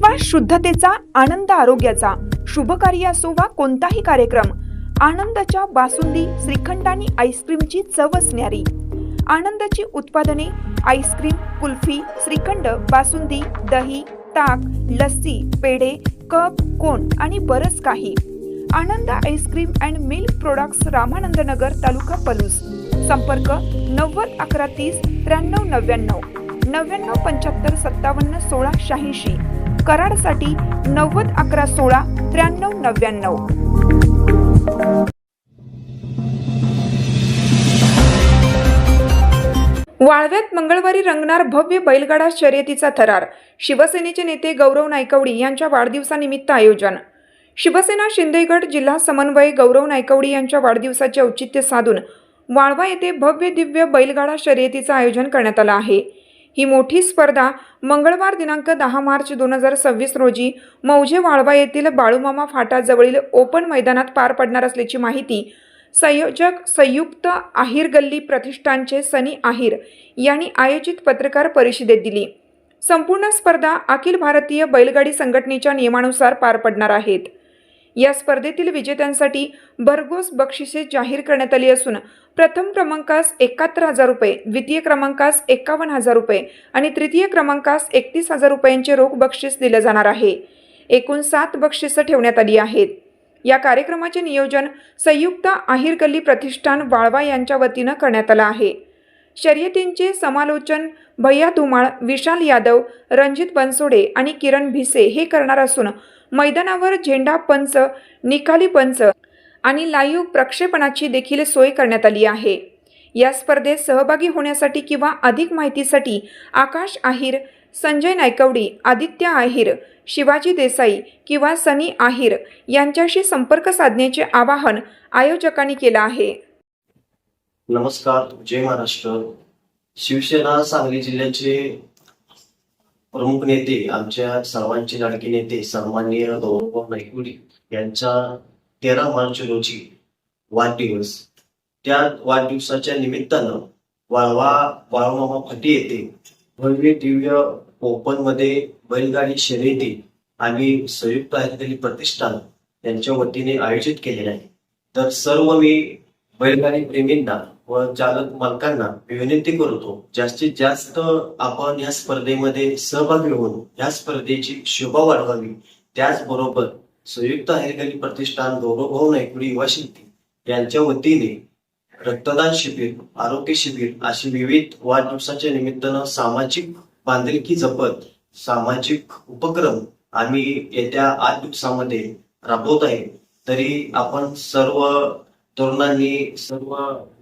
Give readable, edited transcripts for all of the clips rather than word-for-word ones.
विश्वास शुद्धतेचा, आनंद आरोग्याचा, शुभ कार्य असो वा कोणताही कार्यक्रम, आनंदाच्या बासुंदी, श्रीखंड आणि आईस्क्रीमची चवच न्यारी. आनंदाची उत्पादने आईस्क्रीम, कुल्फी, श्रीखंड, बासुंदी, दही, ताक, लस्सी, पेढे, कप, कोन आणि बरंच काही. Anand ice cream and milk products, Ramanand Nagar, taluka Palus. संपर्क 90 11 30 93 99 99 75 57 16 86. कराडसाठी 90 11 16 93 99. वाळव्यात मंगळवारी रंगणार भव्य बैलगाडा शर्यतीचा थरार. शिवसेनेचे नेते गौरव नायकवडी यांच्या वाढदिवसानिमित्त आयोजन. शिवसेना शिंदेगड जिल्हा समन्वय गौरव नायकवडी यांच्या वाढदिवसाचे औचित्य साधून वाळवा येथे भव्य दिव्य बैलगाडा शर्यतीचं आयोजन करण्यात आलं आहे. ही मोठी स्पर्धा मंगळवार दिनांक 10 मार्च 2026 रोजी मौजे वाळवा येथील बाळूमामा फाटाजवळील ओपन मैदानात पार पडणार असल्याची माहिती संयोजक संयुक्त आहिर गल्ली प्रतिष्ठानचे सनी आहिर यांनी आयोजित पत्रकार परिषदेत दिली. संपूर्ण स्पर्धा अखिल भारतीय बैलगाडी संघटनेच्या नियमानुसार पार पडणार आहेत. या स्पर्धेतील विजेत्यांसाठी भरघोस बक्षिसे जाहीर करण्यात आली असून प्रथम क्रमांकास 71,000 रुपये, द्वितीय क्रमांकास 51,000 रुपये आणि तृतीय क्रमांकास 31,000 रुपयांचे रोख बक्षीस दिले जाणार आहे. एकूण 7 बक्षिसं ठेवण्यात आली आहेत. या कार्यक्रमाचे नियोजन संयुक्त आहिर गल्ली प्रतिष्ठान वाळवा यांच्या वतीनं करण्यात आलं आहे. शर्यतींचे समालोचन भैया धुमाळ, विशाल यादव, रणजित बनसोडे आणि किरण भिसे हे करणार असून मैदानावर झेंडा पंच, निकाली पंच आणि लाईव्ह प्रक्षेपणाची देखील सोय करण्यात आली आहे. या स्पर्धेत सहभागी होण्यासाठी किंवा अधिक माहितीसाठी आकाश आहिर, संजय नायकवडी, आदित्य आहिर, शिवाजी देसाई किंवा सनी आहिर यांच्याशी संपर्क साधण्याचे आवाहन आयोजकांनी केलं आहे. नमस्कार, जय महाराष्ट्र. शिवसेना सांगली जिल्ह्याचे प्रमुख नेते, आमच्या सर्वांचे लाडके नेते सन्माननीय गौरव नायकवडी यांचा 13 मार्च रोजी वाढदिवस. त्या वाढदिवसाच्या निमित्तानं बाळूमामा फाटी येथे भव्य दिव्य ओपन मध्ये बैलगाडी शर्यती आणि संयुक्त आहिर गल्ली प्रतिष्ठान यांच्या वतीने आयोजित केलेले आहे. तर सर्व मी बैलगाडी प्रेमींना व चालक मालकांना विनंती करतो, जास्तीत जास्त आपण या स्पर्धेमध्ये सहभागी होऊन या स्पर्धेची शोभा वाढवावी. त्याचबरोबर संयुक्त आहिर गल्ली प्रतिष्ठान गौरव नायकवडी युवा शिल्पी यांच्या वतीने रक्तदान शिबिर, आरोग्य शिबिर अशी विविध वाढदिवसाच्या निमित्तानं सामाजिक बांधिलकी जपत सामाजिक उपक्रम आम्ही येत्या 8 दिवसामध्ये राबवत आहे. तरी आपण सर्व तरुणांनी, सर्व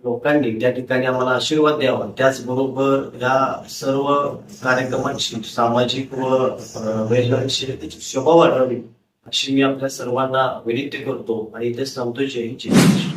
लोकांनी त्या ठिकाणी आम्हाला आशीर्वाद द्यावा. त्याचबरोबर या सर्व कार्यक्रमांची सामाजिक व बैलगाडी शर्यतीची शोभा वाढवावी अशी मी आपल्या सर्वांना विनंती करतो आणि इथे थांबतो. जय हिंद.